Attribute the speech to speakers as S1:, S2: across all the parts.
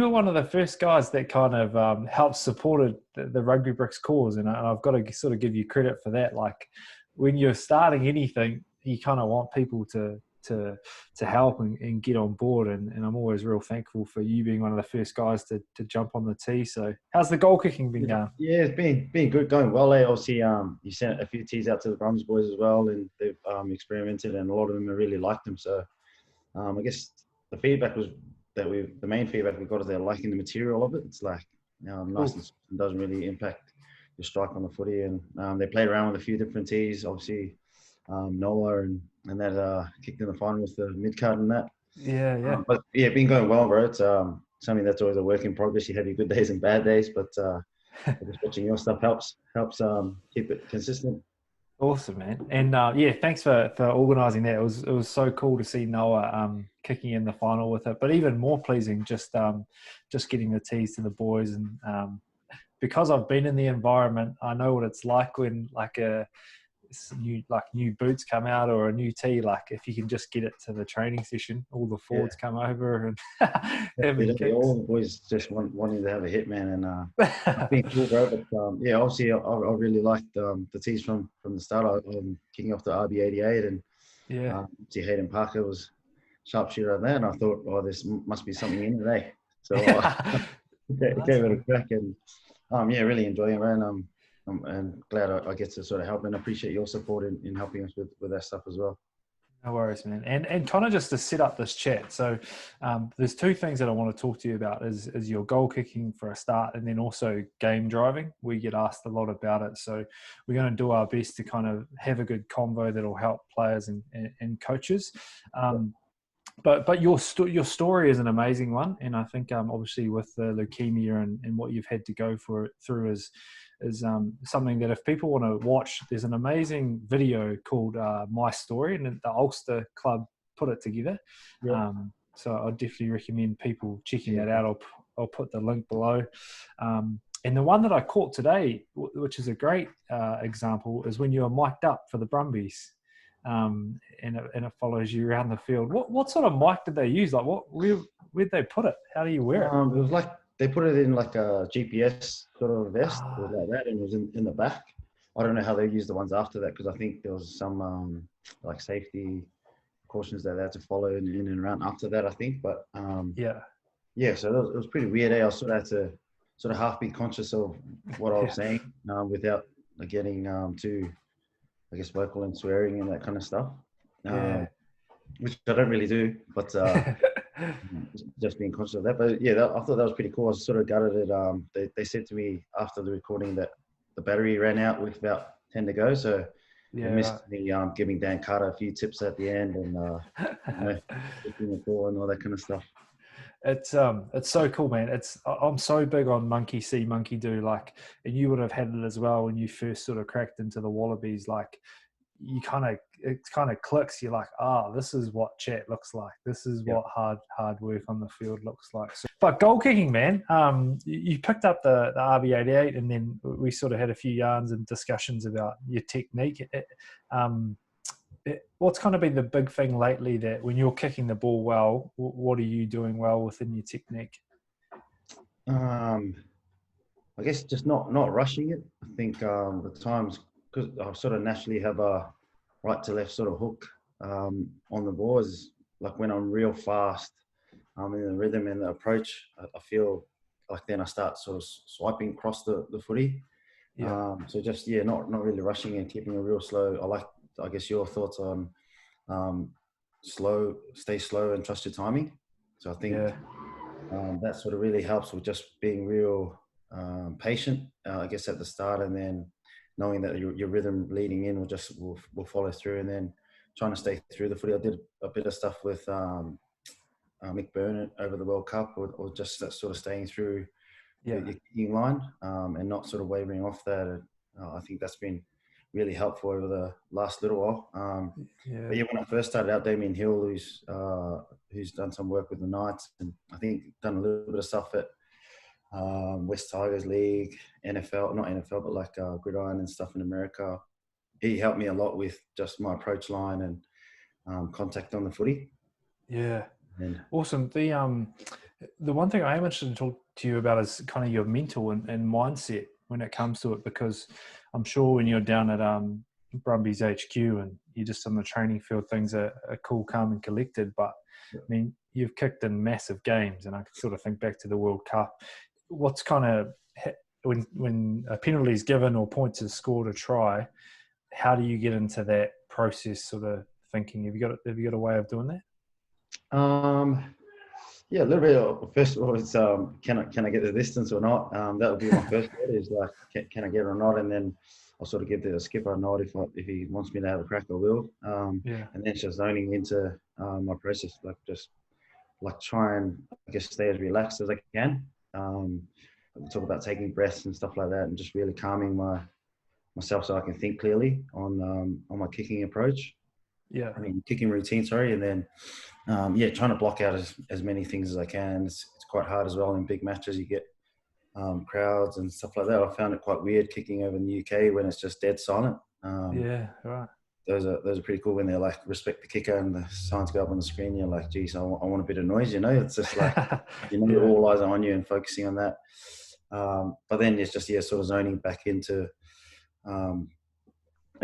S1: You were one of the first guys that kind of helped supported the Rugby Bricks cause, and I've got to sort of give you credit for that. Like when you're starting anything, you kind of want people to help and get on board, and I'm always real thankful for you being one of the first guys to jump on the tee. So how's the goal kicking been going?
S2: Yeah, it's been good, going well. Obviously, you sent a few tees out to the Brumbies boys as well, and they've experimented, and a lot of them have really liked them. So I guess the feedback was the main feedback we got is they're liking the material of it. It's like nice and doesn't really impact your strike on the footy, and they played around with a few different tees. Obviously, Noah and that kicked in the final with the mid card and that.
S1: Yeah.
S2: But yeah, been going well, bro. It's something that's always a work in progress. You have your good days and bad days, but just watching your stuff helps keep it consistent.
S1: Awesome, man. And yeah, thanks for organising that. It was so cool to see Noah kicking in the final with it. But even more pleasing, just getting the tees to the boys, and because I've been in the environment, I know what it's like when new boots come out or a new tee. Like if you can just get it to the training session, all the forwards come over and
S2: all the boys just wanting to have a hit, man, and it's been cool, bro. But yeah, obviously I really liked the tees from the start. I'm kicking off the RB88, and see Hayden Parker was sharpshooter on that, and I thought, oh, this must be something in today. So gave it a crack, and yeah, really enjoying it, man. I'm glad I get to sort of help, and appreciate your support in helping us with that stuff as well.
S1: No worries, man. And kind of just to set up this chat. So there's two things that I want to talk to you about is your goal kicking for a start, and then also game driving. We get asked a lot about it. So we're going to do our best to kind of have a good convo that'll help players and coaches. But your story is an amazing one, and I think obviously with the leukemia and what you've had to go through is something that if people want to watch, there's an amazing video called My Story, and the Ulster Club put it together.
S2: Yeah.
S1: So I definitely recommend people checking that out. I'll put the link below. And the one that I caught today, which is a great example, is when you were mic'd up for the Brumbies. And it follows you around the field. What sort of mic did they use? Like where'd they put it? How do you wear it?
S2: It was like they put it in like a GPS sort of vest, or like that, and it was in the back. I don't know how they used the ones after that, because I think there was some like safety cautions that they had to follow in and around after that, I think. But yeah. So it was pretty weird. I sort of had to sort of half be conscious of what I was saying without getting too, I guess, vocal and swearing and that kind of stuff, which I don't really do, but just being conscious of that. But yeah, I thought that was pretty cool. I was sort of gutted it. They said to me after the recording that the battery ran out with about 10 to go, so they missed me giving Dan Carter a few tips at the end, and the ball and all that kind of stuff.
S1: It's so cool, man. I'm so big on monkey see, monkey do. Like, and you would have had it as well when you first sort of cracked into the Wallabies. Like, it kind of clicks. You're like, this is what chat looks like. This is what hard work on the field looks like. So, but goal kicking, man. You picked up the RB88, and then we sort of had a few yarns and discussions about your technique. What's kind of been the big thing lately that when you're kicking the ball well, what are you doing well within your technique?
S2: I guess just not rushing it. I think the times, because I sort of naturally have a right to left sort of hook on the ball, is like when I'm real fast in the rhythm and the approach, I feel like then I start sort of swiping across the footy. So just not really rushing and keeping it real slow. I like, I guess, your thoughts on stay slow and trust your timing. So I think that sort of really helps with just being real patient, I guess, at the start, and then knowing that your rhythm leading in will follow through, and then trying to stay through the footy. I did a bit of stuff with Mick Burnett over the World Cup, or just that sort of staying through your kicking line and not sort of wavering off that. And, I think that's been really helpful over the last little while. But yeah, when I first started out, Damien Hill, who's done some work with the Knights, and I think done a little bit of stuff at West Tigers League, NFL, not NFL, but like Gridiron and stuff in America. He helped me a lot with just my approach line and contact on the footy.
S1: Yeah. Awesome. The The one thing I am interested to talk to you about is kind of your mental and mindset when it comes to it, because I'm sure when you're down at Brumbies HQ and you're just on the training field, things are cool, calm, and collected. But I mean, you've kicked in massive games, and I can sort of think back to the World Cup. What's kind of when a penalty is given or points is scored a try, how do you get into that process sort of thinking? Have you got a way of doing that?
S2: Yeah, a little bit. First of all, it's can I get the distance or not? That would be my first thought is like, can I get it or not? And then I'll sort of give the skipper a nod if he wants me to have a crack, I will. And then it's just zoning into my process, like just like try and I guess stay as relaxed as I can. We talk about taking breaths and stuff like that, and just really calming myself so I can think clearly on my kicking approach.
S1: Yeah.
S2: I mean, kicking routine, sorry. And then, trying to block out as many things as I can. It's quite hard as well in big matches. You get crowds and stuff like that. I found it quite weird kicking over in the UK when it's just dead silent.
S1: Yeah, right.
S2: Those are pretty cool when they're like, respect the kicker and the signs go up on the screen. You're like, geez, I want a bit of noise, you know? It's just like, all eyes are on you and focusing on that. But then it's just, sort of zoning back into, I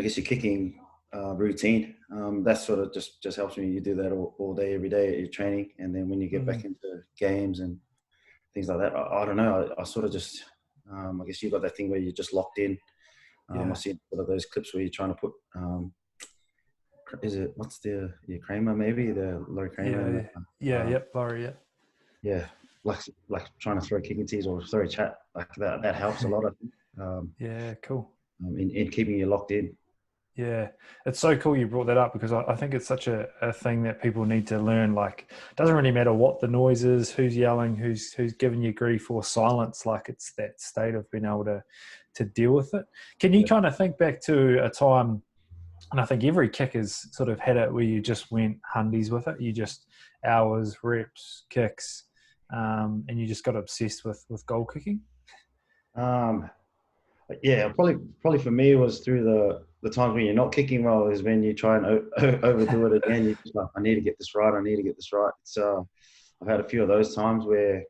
S2: guess, your kicking routine. That sort of just helps me. You do that all day, every day at your training. And then when you get back into games and things like that, I don't know. I sort of just, I guess you've got that thing where you're just locked in. I see a lot of those clips where you're trying to put, what's the Kramer, maybe? The Laurie Kramer?
S1: Laurie,
S2: Yeah, like trying to throw kicking tees or throw a chat. Like that helps a lot, I think.
S1: Cool.
S2: In keeping you locked in.
S1: Yeah, it's so cool you brought that up, because I think it's such a thing that people need to learn. Like, it doesn't really matter what the noise is, who's yelling, who's giving you grief or silence. Like, it's that state of being able to deal with it. Can you kind of think back to a time, and I think every kicker's sort of had it, where you just went hundies with it. You just hours, reps, kicks, and you just got obsessed with goal kicking?
S2: Yeah, probably for me it was through the times when you're not kicking well is when you try and overdo it again. You're just like, I need to get this right. I need to get this right. So I've had a few of those times where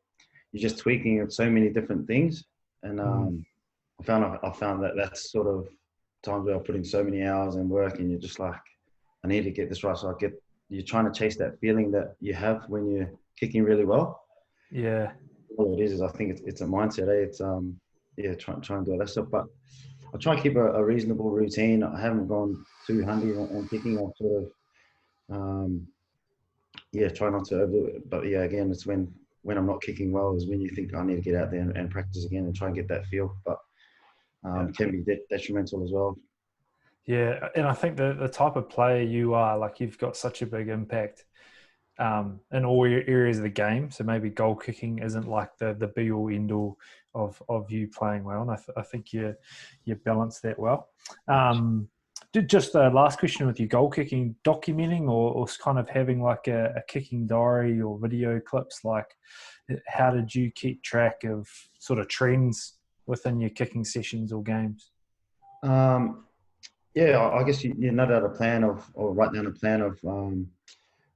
S2: you're just tweaking at so many different things, and I found that that's sort of times where I put in so many hours and work, and you're just like, I need to get this right. So you're trying to chase that feeling that you have when you're kicking really well.
S1: Yeah.
S2: All it is I think it's a mindset. It's try and do all that stuff. But I try and keep a reasonable routine. I haven't gone too handy on kicking. I'll sort of, try not to overdo it. But again, it's when I'm not kicking well is when you think I need to get out there and practice again and try and get that feel. But can be detrimental as well.
S1: Yeah, and I think the type of player you are, like, you've got such a big impact in all areas of the game. So maybe goal kicking isn't like the be all end all of you playing well, and I think you balance that well. Just the last question with your goal kicking, documenting or kind of having like a kicking diary or video clips, like how did you keep track of sort of trends within your kicking sessions or games?
S2: I guess you note out a plan or write down a plan of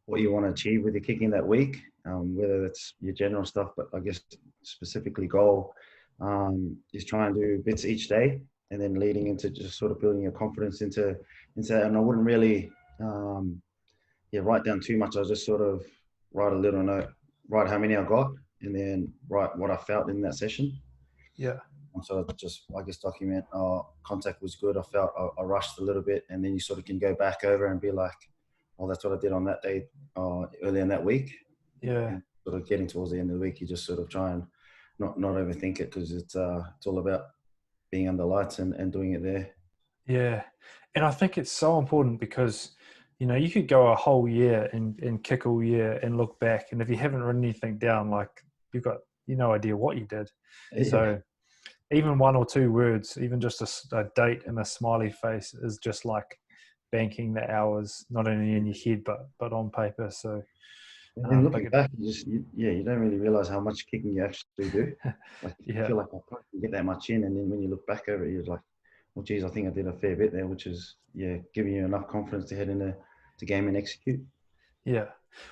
S2: what you want to achieve with your kicking that week, whether it's your general stuff, but I guess specifically goal is try and do bits each day, and then leading into just sort of building your confidence into that. And I wouldn't really write down too much. I just sort of write a little note, write how many I got, and then write what I felt in that session.
S1: Yeah.
S2: And so just, I guess, document, contact was good. I felt I rushed a little bit, and then you sort of can go back over and be like, oh, that's what I did on that day early in that week.
S1: Yeah.
S2: And sort of getting towards the end of the week, you just sort of try and not overthink it, because it's all about being under lights and doing it there.
S1: Yeah. And I think it's so important because, you could go a whole year and kick all year and look back, and if you haven't written anything down, like, you've got no idea what you did. Yeah. So even one or two words, even just a date and a smiley face is just like banking the hours, not only in your head, but on paper. So
S2: and looking back, you don't really realize how much kicking you actually do. Like, you feel like I can't get that much in, and then when you look back over it, you're like, well, geez, I think I did a fair bit there, which is giving you enough confidence to head into game and execute.
S1: Yeah.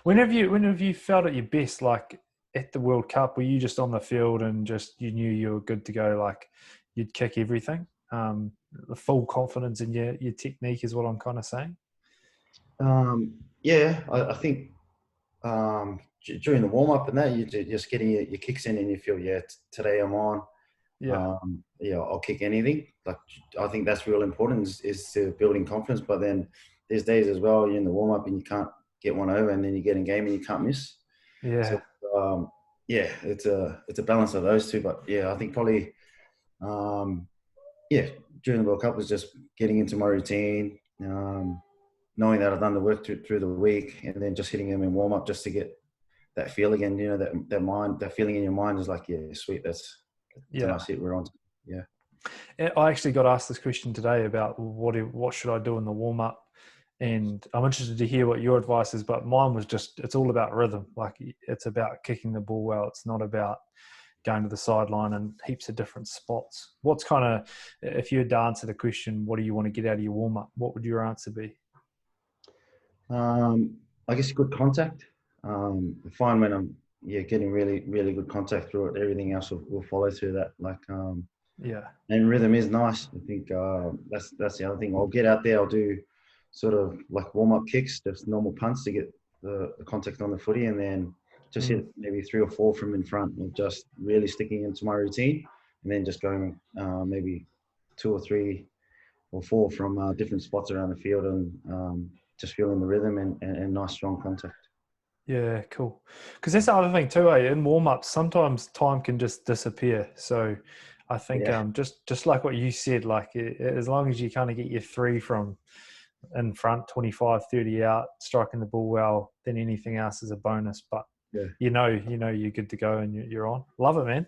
S1: When have you felt at your best? Like, at the World Cup, were you just on the field and just you knew you were good to go, like you'd kick everything? The full confidence in your technique is what I'm kind of saying.
S2: Yeah, I think during the warm up and that, you're just getting your kicks in and you feel, yeah, today I'm on.
S1: Yeah.
S2: Yeah, I'll kick anything. Like, I think that's real important is to building confidence. But then there's days as well, you're in the warm up and you can't get one over, and then you get in game and you can't miss.
S1: Yeah.
S2: So yeah, it's a balance of those two. But yeah, I think probably yeah, during the World Cup was just getting into my routine, knowing that I've done the work through the week, and then just hitting them in warm up just to get that feel again. You know, that feeling in your mind is like, yeah, sweet, that's a nice hit, we're on. Yeah.
S1: I actually got asked this question today about what should I do in the warm up, and I'm interested to hear what your advice is. But mine was just, it's all about rhythm. Like, it's about kicking the ball well. It's not about going to the sideline and heaps of different spots. What's kind of, if you had to answer the question, what do you want to get out of your warm up? What would your answer be?
S2: I guess good contact. I find when I'm getting really really good contact through it, everything else will follow through that. Like and rhythm is nice. I think that's the other thing. I'll get out there. I'll do sort of like warm up kicks, just normal punts to get the contact on the footy, and then just hit maybe 3 or 4 from in front, and just really sticking into my routine, and then just going maybe 2 or 3 or 4 from different spots around the field, and just feeling the rhythm and nice strong contact.
S1: Yeah, cool. Because that's the other thing too, eh? In warm-ups, sometimes time can just disappear. So I think just like what you said, like as long as you kind of get your 3 from in front, 25, 30 out, striking the ball well, then anything else is a bonus. But you know you're good to go and you're on. Love it, man.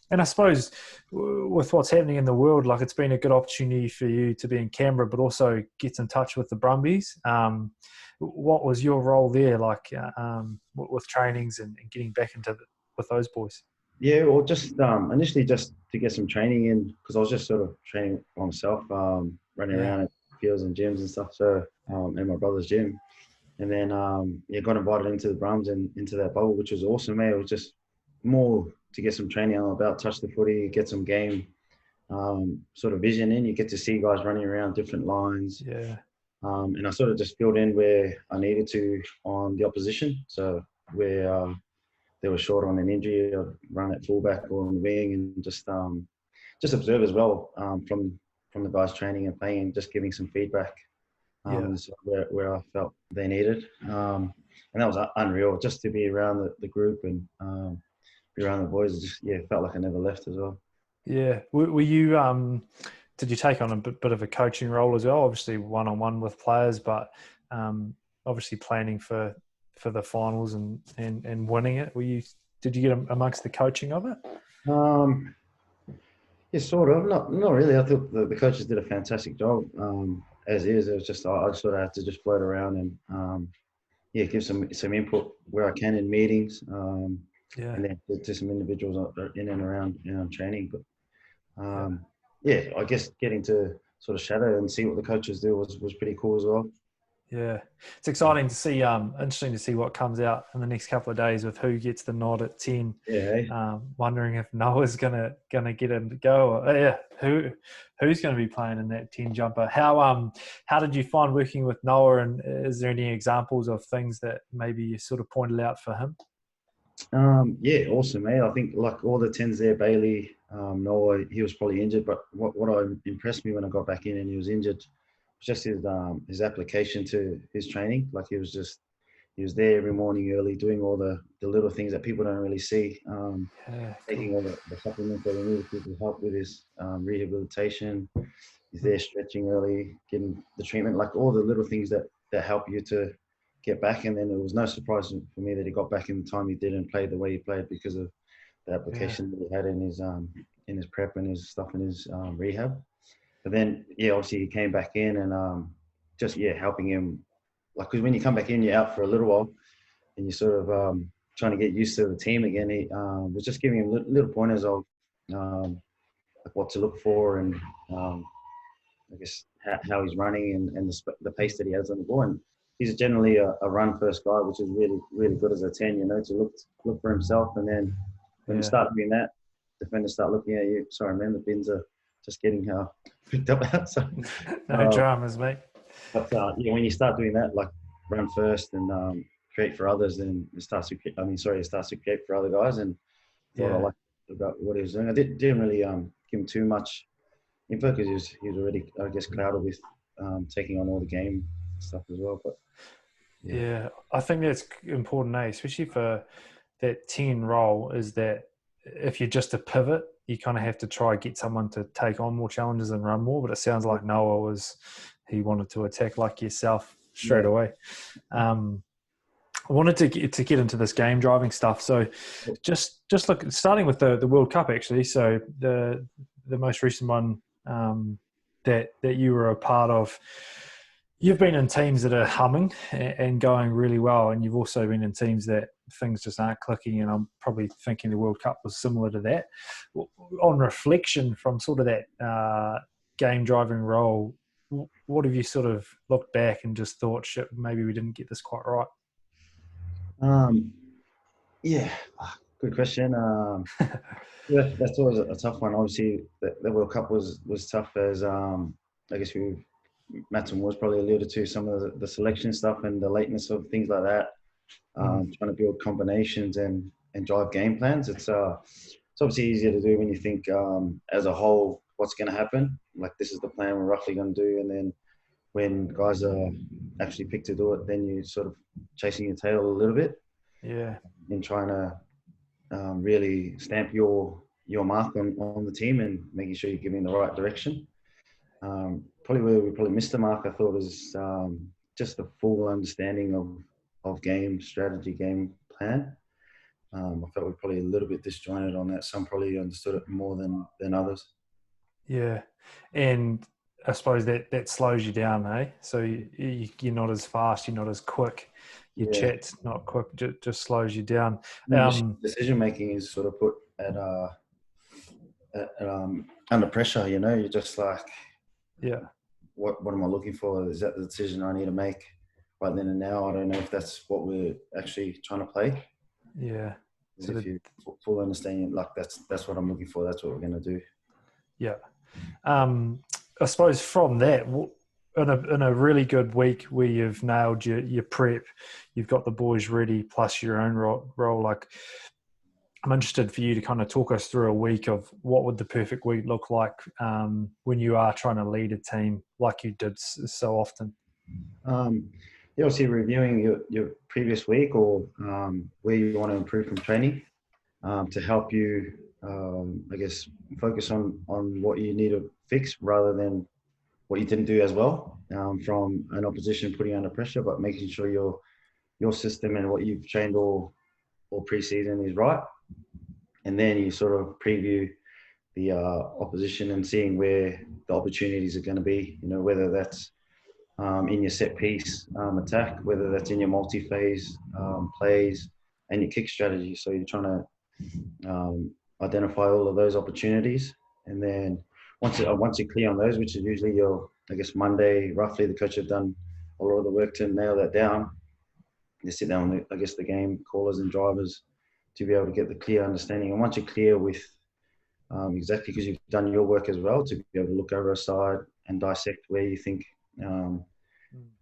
S1: And I suppose with what's happening in the world, like, it's been a good opportunity for you to be in Canberra, but also get in touch with the Brumbies. What was your role there, like with trainings and getting back with those boys?
S2: Yeah, well, just initially just to get some training in, because I was just sort of training by myself, running around at fields and gyms and stuff. So, in my brother's gym, and then got invited into the Brums and into that bubble, which was awesome. Man, it was just more to get some training on about touch the footy, get some game sort of vision in. You get to see guys running around different lines.
S1: Yeah.
S2: And I sort of just filled in where I needed to on the opposition. So where they were short on an injury, I'd run at fullback or on the wing, and just observe as well from the guys training and playing, and just giving some feedback where I felt they needed. And that was unreal, just to be around the group and be around the boys. Just felt like I never left as well.
S1: Yeah. Were you did you take on a bit of a coaching role as well? Obviously one-on-one with players, but obviously planning for the finals and winning it. Did you get amongst the coaching of it?
S2: Yeah, sort of. Not really. I thought the coaches did a fantastic job. As is, it was just I sort of had to just float around and give some input where I can in meetings. And then to some individuals in and around training. But I guess getting to sort of shadow and see what the coaches do was pretty cool as well.
S1: Yeah, it's exciting to see. Interesting to see what comes out in the next couple of days with who gets the nod at 10.
S2: Yeah.
S1: Wondering if Noah's gonna get him to go. Or, who's going to be playing in that 10 jumper? How did you find working with Noah? And is there any examples of things that maybe you sort of pointed out for him?
S2: Awesome, mate. I think like all the 10s there, Bailey, Noah, he was probably injured, but what impressed me when I got back in and he was injured was just his application to his training. Like he was there every morning early, doing all the little things that people don't really see, taking all the supplements that he needed to help with his rehabilitation. He's there stretching early, getting the treatment, like all the little things that help you to get back. And then it was no surprise for me that he got back in the time he did and played the way he played because of the application that he had in his prep and his stuff in his rehab. But then, obviously he came back in and helping him. Like, because when you come back in, you're out for a little while and you're sort of trying to get used to the team again. He was just giving him little pointers of like what to look for and I guess how he's running and the pace that he has on the ball. And he's generally a run first guy, which is really, really good as a 10, to look for himself. And then when you start doing that, defenders start looking at you. Sorry, man, the bins are just getting picked up out. So,
S1: No dramas, mate.
S2: But when you start doing that, like run first and create for others, then it starts to create for other guys. And thought I liked about what he was doing. I didn't really give him too much info because he was already, I guess, clouded with taking on all the game stuff as well. But
S1: yeah, I think that's important, especially for that 10 role, is that if you're just a pivot, you kind of have to try get someone to take on more challenges and run more. But it sounds like Noah he wanted to attack like yourself straight away. I wanted to get into this game driving stuff. So just look, starting with the World Cup, actually. So the most recent one that you were a part of, you've been in teams that are humming and going really well, and you've also been in teams that things just aren't clicking, and I'm probably thinking the World Cup was similar to that. On reflection from sort of that game driving role, what have you sort of looked back and just thought, shit, maybe we didn't get this quite right?
S2: Yeah, good question. That's always a tough one. Obviously, the World Cup was tough as I guess Matson was probably alluded to some of the selection stuff and the lateness of things like that. Trying to build combinations and drive game plans. It's obviously easier to do when you think as a whole what's going to happen. Like this is the plan we're roughly going to do, and then when guys are actually picked to do it, then you sort of chasing your tail a little bit.
S1: Yeah.
S2: And trying to really stamp your mark on the team and making sure you're giving the right direction. Probably where we missed the mark, I thought, was just the full understanding of game strategy, game plan. I felt we were probably a little bit disjointed on that. Some probably understood it more than others.
S1: Yeah. And I suppose that slows you down, eh? So you're not as fast, you're not as quick. Your chat's not quick, just slows you down.
S2: Decision making is sort of put at under pressure. You're just like, what am I looking for? Is that the decision I need to make right then and now? I don't know if that's what we're actually trying to play.
S1: Yeah.
S2: So if you full understanding, like that's what I'm looking for. That's what we're going to do.
S1: Yeah. I suppose from that, in a really good week where you've nailed your prep, you've got the boys ready, plus your own role. Like, I'm interested for you to kind of talk us through a week of what would the perfect week look like when you are trying to lead a team like you did so often.
S2: You're obviously reviewing your previous week or where you want to improve from training to help you, I guess, focus on what you need to fix rather than what you didn't do as well from an opposition putting you under pressure, but making sure your system and what you've trained all pre-season is right. And then you sort of preview the opposition and seeing where the opportunities are going to be, whether that's in your set piece attack, whether that's in your multi-phase plays and your kick strategy. So you're trying to identify all of those opportunities. And then once you're clear on those, which is usually Monday, roughly, the coach have done a lot of the work to nail that down. You sit down with, the game callers and drivers to be able to get the clear understanding. And once you're clear with exactly, because you've done your work as well, to be able to look over a side and dissect where you think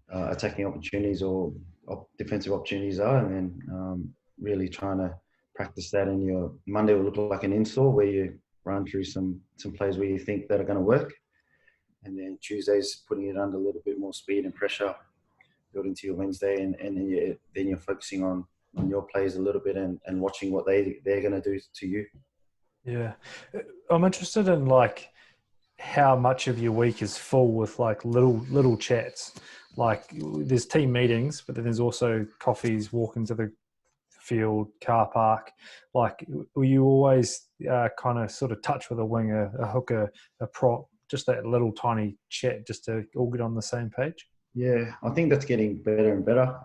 S2: attacking opportunities or defensive opportunities are, and then really trying to practice that in your Monday will look like an install where you run through some plays where you think that are going to work. And then Tuesday's putting it under a little bit more speed and pressure built into your Wednesday. And then you're focusing on your plays a little bit and watching what they're going to do to you.
S1: Yeah. I'm interested in how much of your week is full with little chats. Like there's team meetings, but then there's also coffees, walking to the field, car park. Like, were you always kind of sort of touch with a wing, a hooker, a prop, just that little tiny chat just to all get on the same page?
S2: Yeah, I think that's getting better and better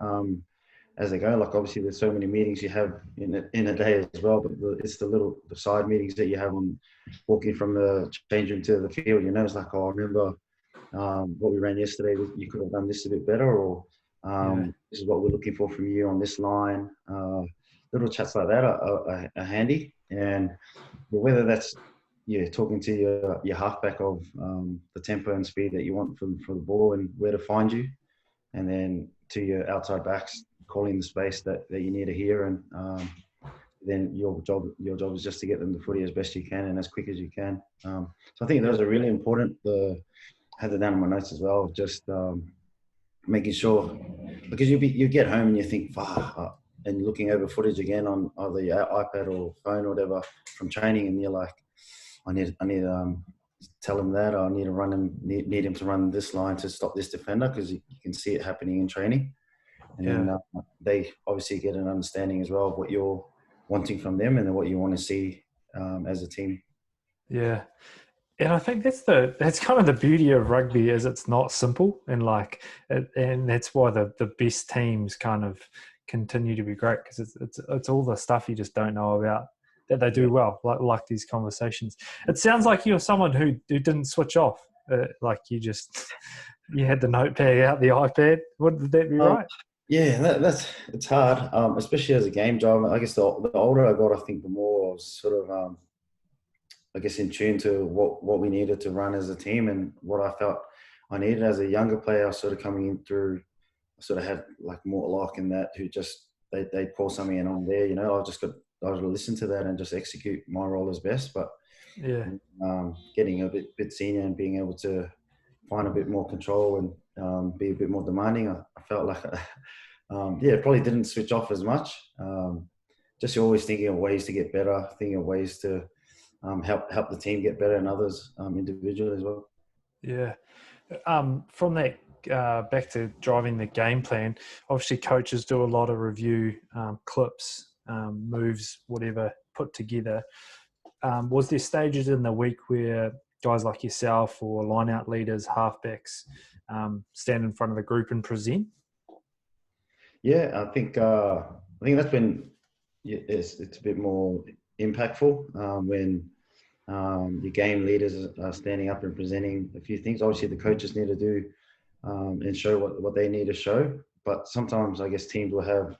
S2: as they go. Like obviously there's so many meetings you have in a day as well, but it's the side meetings that you have on walking from the change room to the field. It's like, oh, I remember what we ran yesterday. You could have done this a bit better, or This is what we're looking for from you on this line. Little chats like that are handy, and whether that's talking to your halfback of the tempo and speed that you want for the ball and where to find you, and then to your outside backs calling the space that you need to hear, and then your job is just to get them the footy as best you can and as quick as you can. So I think those are really important. I had that down in my notes as well. Just making sure, because you get home and you think, and looking over footage again on either your iPad or phone or whatever from training, and you're like, I need tell him that, or I need to run him, need him to run this line to stop this defender, because you can see it happening in training. And then they obviously get an understanding as well of what you're wanting from them and then what you want to see as a team.
S1: Yeah. And I think that's kind of the beauty of rugby, is it's not simple, and and that's why the best teams kind of continue to be great, because it's all the stuff you just don't know about that they do well, like these conversations. It sounds like you're someone who didn't switch off, you had the notepad out, the iPad. Would that be right?
S2: Yeah, it's hard, especially as a game driver. I guess the older I got, I think the more I was sort of I guess in tune to what we needed to run as a team and what I felt I needed as a younger player. I was sort of coming in through, I sort of had like Mortlock and that, who just they'd call something and I'm there, I would listen to that and just execute my role as best. But getting a bit senior and being able to find a bit more control and be a bit more demanding, I felt like probably didn't switch off as much. Just always thinking of ways to get better, thinking of ways to help the team get better and others individually as well.
S1: Yeah. From that, back to driving the game plan, obviously coaches do a lot of review, clips, moves, whatever, put together. Was there stages in the week where guys like yourself or line-out leaders, halfbacks, stand in front of the group and present?
S2: Yeah, I think that's been it's a bit more impactful when your game leaders are standing up and presenting a few things. Obviously, the coaches need to do and show what they need to show. But sometimes I guess teams will have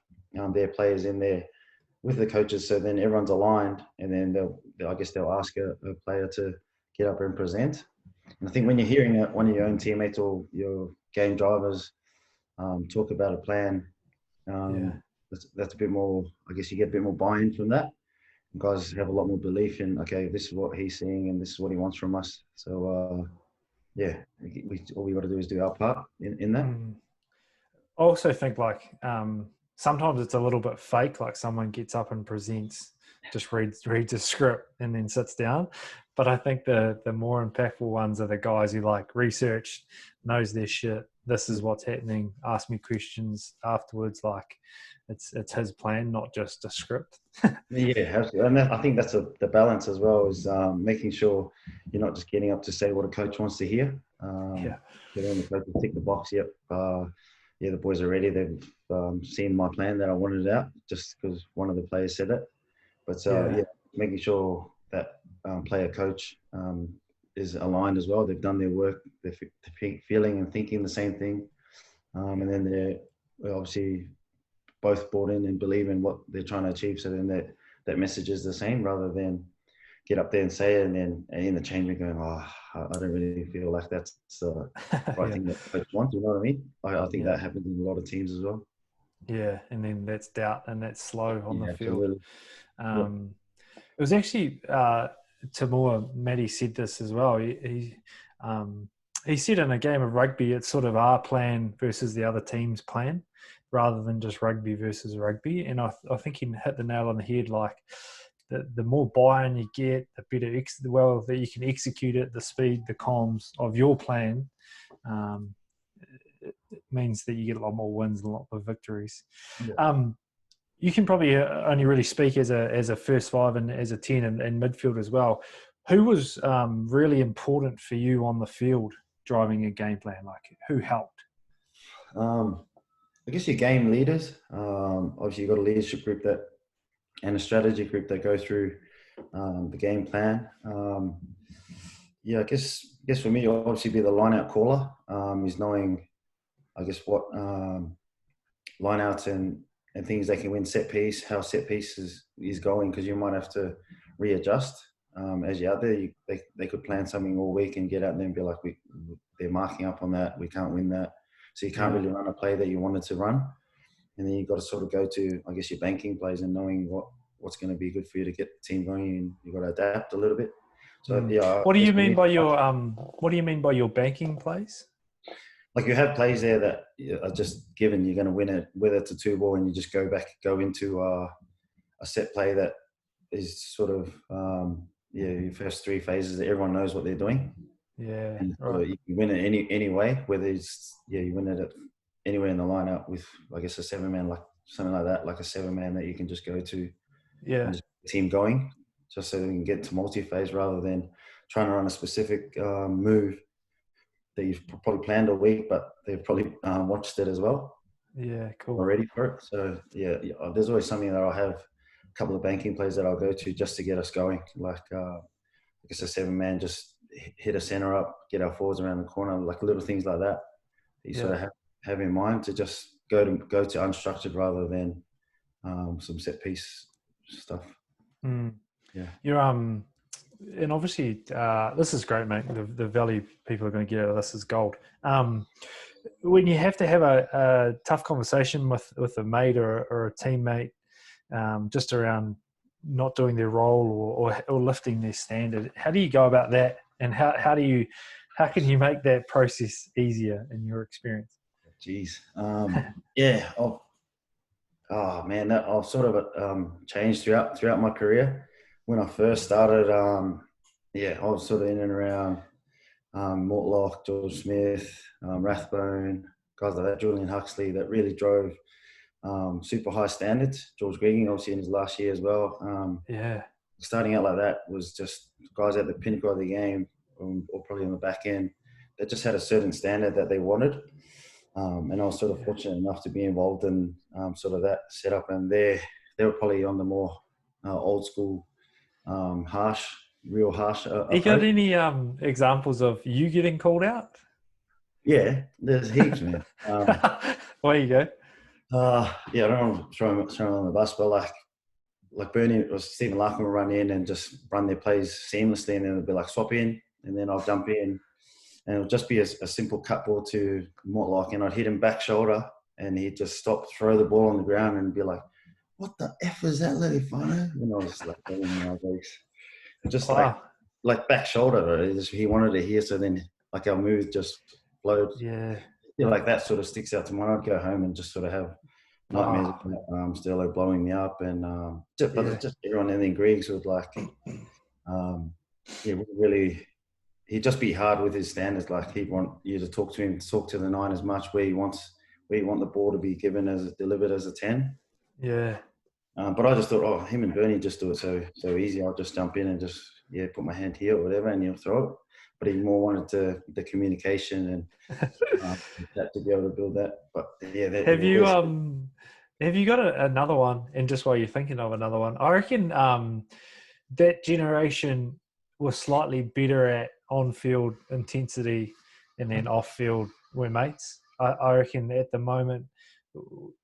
S2: their players in there with the coaches, so then everyone's aligned, and then they'll ask a player to get up and present. And I think when you're hearing one of your own teammates or your game drivers talk about a plan, that's a bit more, I guess you get a bit more buy-in from that. Guys have a lot more belief in, okay, this is what he's seeing and this is what he wants from us. So, all we got to do is do our part in that.
S1: I also think sometimes it's a little bit fake, like someone gets up and presents, just reads a script and then sits down. But I think the more impactful ones are the guys who research, knows their shit. This is what's happening. Ask me questions afterwards. It's his plan, not just a script.
S2: Yeah, absolutely. And I think that's the balance as well, is making sure you're not just getting up to say what a coach wants to hear. Get on the coach and tick the box. Yep. The boys are ready. They've seen my plan that I wanted out just because one of the players said it. But making sure that player coach is aligned as well. They've done their work. They're feeling and thinking the same thing. And then they're obviously both bought in and believe in what they're trying to achieve. So then that message is the same, rather than get up there and say it and then in the change room going, I don't really feel like that's the right thing that coach wants. You know what I mean? I think that happens in a lot of teams as well.
S1: Yeah, and then that's doubt and that's slow on the field.
S2: Absolutely.
S1: It was actually Tamua, Matty said this as well. He said in a game of rugby, it's sort of our plan versus the other team's plan, rather than just rugby versus rugby. And I think he hit the nail on the head. The more buy-in you get, the better that you can execute it, the speed, the comms of your plan, it means that you get a lot more wins and a lot more victories. Yeah. You can probably only really speak as a first five and as a 10 in midfield as well. Who was really important for you on the field driving a game plan? Who helped?
S2: I guess your game leaders. Obviously, you've got a leadership group and a strategy group that go through the game plan. I guess for me, obviously be the line-out caller. Is knowing, I guess, what lineouts and things they can win set piece, how set piece is going, because you might have to readjust as you're out there. They could plan something all week and get out there and be like, they're marking up on that, we can't win that. So you can't really run a play that you wanted to run. And then you've got to sort of go to, I guess, your banking plays and knowing what's going to be good for you to get the team going, and you've got to adapt a little bit. So yeah.
S1: What do you mean by your banking plays?
S2: Like you have plays there that are just given you're going to win it, whether it's a 2-ball and you just go into a set play that is sort of your first 3 phases that everyone knows what they're doing.
S1: Yeah,
S2: and
S1: right.
S2: You can win it any way, whether it's you win it anywhere in the lineup with, I guess, a 7-man, like something like that, like a 7-man that you can just go to.
S1: Yeah.
S2: And just get the team going, just so we can get to multi-phase rather than trying to run a specific move that you've probably planned all week, but they've probably watched it as well.
S1: Yeah, cool.
S2: Already for it. So yeah, there's always something that I'll have a couple of banking plays that I'll go to just to get us going. Like I guess a 7-man, just hit a center up, get our forwards around the corner, like little things like that. You sort of have in mind to just go to unstructured rather than some set piece stuff. Yeah.
S1: You're and obviously this is great, mate. The value people are going to get out of this is gold. When you have to have a tough conversation with a mate or a teammate, just around not doing their role or lifting their standard, how do you go about that? And how can you make that process easier in your experience?
S2: Jeez. Yeah. I've sort of changed throughout my career. When I first started, I was sort of in and around Mortlock, George Smith, Rathbone, guys like that, Julian Huxley, that really drove super high standards. George Gregan, obviously in his last year as well. Starting out like that was just guys at the pinnacle of the game, or probably on the back end, that just had a certain standard that they wanted. And I was sort of fortunate enough to be involved in sort of that setup. And they were probably on the more old school, real harsh.
S1: You got any examples of you getting called out?
S2: Yeah, there's heaps, man.
S1: There you go.
S2: I don't want to throw him on the bus, but like Bernie or Stephen Larkham will run in and just run their plays seamlessly, and then it'll be like swap in, and then I'll jump in, and it'll just be a simple cut ball to Mortlock, and I'd hit him back shoulder, and he'd just stop, throw the ball on the ground, and be like, "What the F is that, Lealiifano?" And I was like, "Oh my legs." Just like back shoulder. He wanted to hear, so then like our move just flowed.
S1: Yeah.
S2: Like that sort of sticks out to me. I'd go home and just sort of have nightmares about Stirling blowing me up, and just everyone. And then Griggs would really, he'd just be hard with his standards. Like he'd want you to talk to the 9 as much where you want the ball to be delivered as a 10.
S1: Yeah.
S2: But I just thought, him and Bernie just do it so easy. I'll just jump in and just put my hand here or whatever, and he'll throw it. But he more wanted the communication and that to be able to build that. But yeah,
S1: have you got another one? And just while you're thinking of another one, I reckon that generation was slightly better at on-field intensity, and then off-field we're mates. I reckon at the moment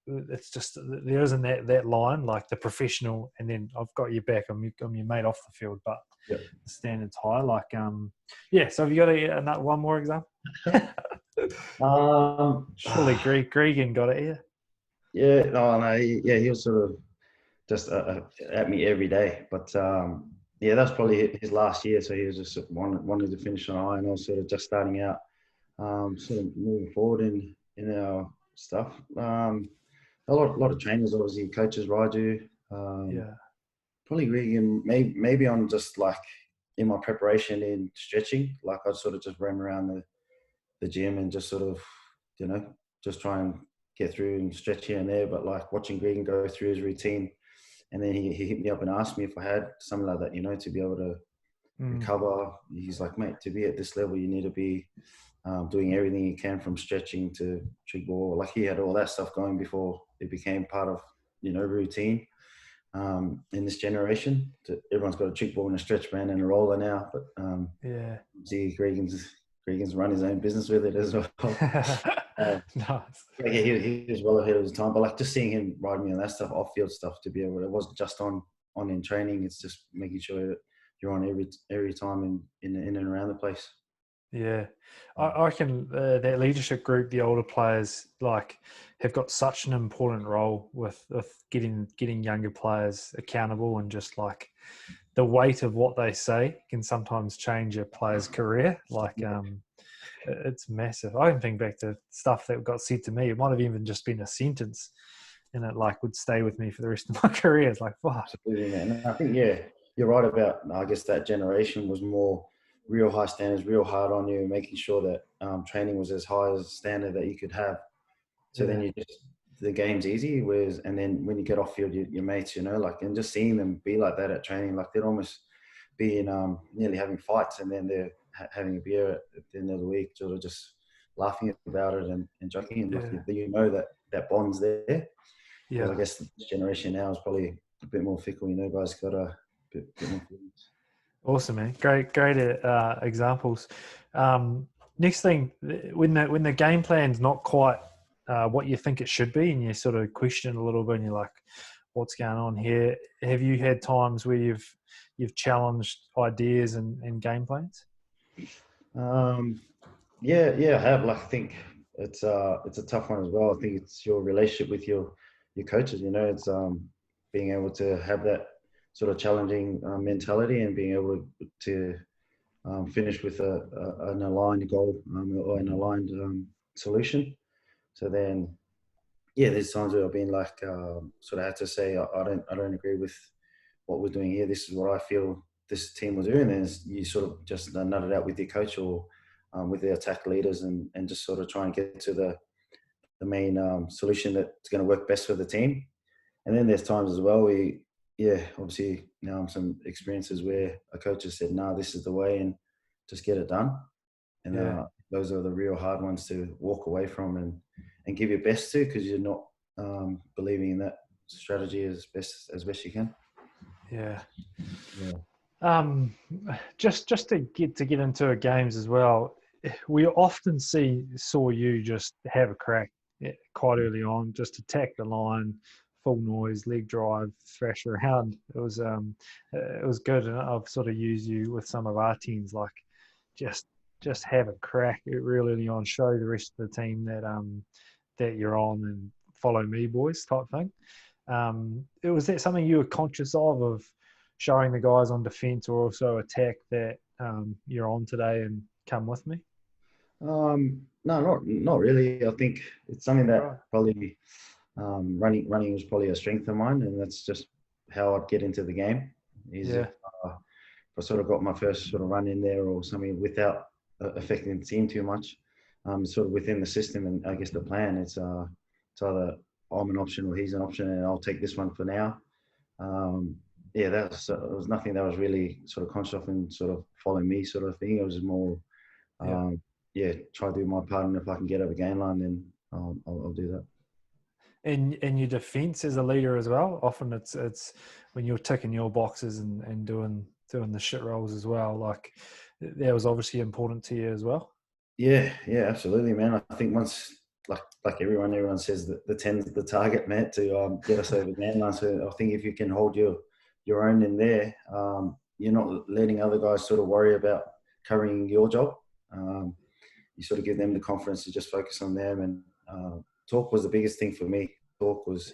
S1: it's just there isn't that line, like the professional, and then I've got your back. I'm your mate off the field, but the standard's high. Like So have you got one more example? Surely Gregan got it here.
S2: Yeah, no, he was sort of just at me every day. But that's probably his last year, so he was just wanted to finish on high, and I was sort of just starting out, sort of moving forward in our stuff. A lot of trainers, obviously, coaches, Raju. Probably Gregan, maybe on just like in my preparation in stretching, like I'd sort of just ran around the gym and just sort of, just try and get through and stretch here and there. But like watching Gregan go through his routine, and then he hit me up and asked me if I had something like that, to be able to recover. He's like, mate, to be at this level, you need to be doing everything you can, from stretching to trick ball. Like he had all that stuff going before it became part of, routine. In this generation, everyone's got a trick ball and a stretch band and a roller now. But see, Gregan's run his own business with it as well.
S1: Nice.
S2: Yeah, he was well ahead of his time. But like just seeing him ride me on that stuff, off field stuff, to be able, it wasn't just on in training. It's just making sure that you're on every time in and around the place.
S1: Yeah, I reckon that leadership group, the older players, like have got such an important role with getting younger players accountable, and just like the weight of what they say can sometimes change a player's career. Like, it's massive. I can think back to stuff that got said to me. It might have even just been a sentence, and it like would stay with me for the rest of my career. It's like, what?
S2: Absolutely, man. And I think, yeah, you're right about, I guess that generation was more real high standards, real hard on you, making sure that training was as high as standard that you could have. So then you just, the game's easy. Whereas, and then when you get off field, your mates, like, and just seeing them be like that at training, like they'd almost be in nearly having fights, and then they're having a beer at the end of the week, sort of just laughing about it and joking. And like, that bond's there. Whereas I guess this generation now is probably a bit more fickle. Guys got a bit more feelings.
S1: Awesome, man. Great examples. Next thing, when the game plan's not quite what you think it should be, and you sort of question a little bit, and you're like, "What's going on here?" Have you had times where you've challenged ideas and game plans?
S2: Yeah, I have. Like, I think it's a tough one as well. I think it's your relationship with your coaches. It's being able to have that sort of challenging mentality, and being able to finish with an aligned goal or an aligned solution. So then, yeah, there's times where I've been like, sort of had to say, I don't agree with what we're doing here. This is what I feel this team will do, and then you sort of just nut it out with your coach or with the attack leaders, and just sort of try and get to the main solution that's going to work best for the team. And then there's times as well where, obviously now some experiences where a coach has said, "No, this is the way," and just get it done. And those are the real hard ones to walk away from and give your best to, because you're not believing in that strategy as best you can.
S1: Yeah. Just to get into games as well, we often saw you just have a crack quite early on, just attack the line, full noise, leg drive, thrash around. It was good, and I've sort of used you with some of our teams, like just have a crack real early on, show the rest of the team that you're on, and follow me, boys, type thing. Was that something you were conscious of showing the guys on defence or also attack that you're on today and come with me?
S2: No, not really. I think it's something that probably running was probably a strength of mine, and that's just how I'd get into the game. If I sort of got my first sort of run in there or something without affecting the team too much, sort of within the system, and I guess the plan, it's either I'm an option or he's an option, and I'll take this one for now. That was nothing that was really sort of conscious of and sort of follow me sort of thing. It was more, try to do my part, and if I can get over game line, then I'll do that.
S1: In your defence as a leader as well, often it's when you're ticking your boxes and doing the shit rolls as well. Like, that was obviously important to you as well.
S2: Yeah, absolutely, man. I think once, like everyone says that the 10's the target, man, to get us over game line. So I think if you can hold your own in there, you're not letting other guys sort of worry about covering your job. You sort of give them the confidence to just focus on them. And talk was the biggest thing for me. Talk was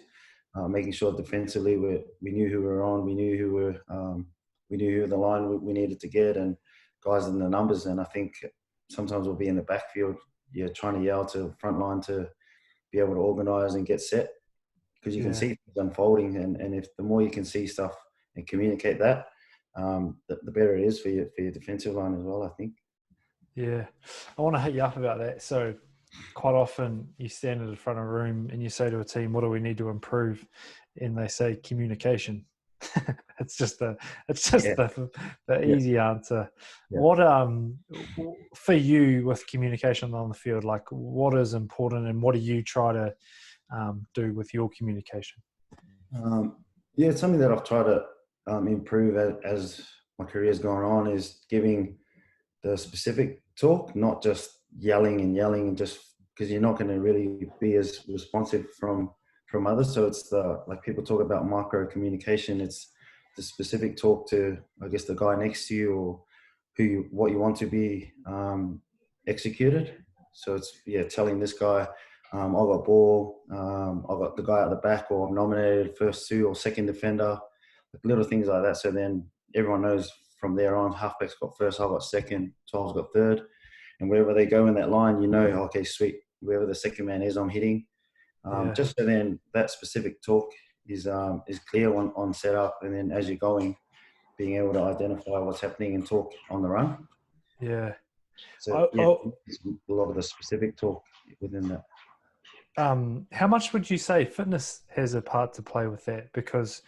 S2: making sure defensively we knew who we were on, we knew who the line we needed to get, and guys in the numbers. And I think sometimes we'll be in the backfield, you're trying to yell to the front line to be able to organise and get set, because you can see things unfolding. And if the more you can see stuff and communicate that, the better it is for your defensive line as well, I think.
S1: Yeah. I want to hit you up about that. So quite often you stand at the front of a room and you say to a team, what do we need to improve? And they say communication. It's just the easy answer. Yeah. What for you with communication on the field, like what is important, and what do you try to do with your communication?
S2: It's something that I've tried to improve as my career's gone on, is giving the specific talk, not just yelling and just because you're not going to really be as responsive from others. So it's like people talk about micro communication. It's the specific talk to, I guess, the guy next to you, or what you want to be executed. So it's telling this guy, I've got ball, I've got the guy at the back, or I'm nominated first two or second defender, like little things like that. So then everyone knows from there on, halfback's got first, I've got second, 12's got third. And wherever they go in that line, okay, sweet, wherever the second man is, I'm hitting. Just so then that specific talk is clear on setup, and then as you're going, being able to identify what's happening and talk on the run.
S1: Yeah.
S2: So it's a lot of the specific talk within that.
S1: How much would you say fitness has a part to play with that? Because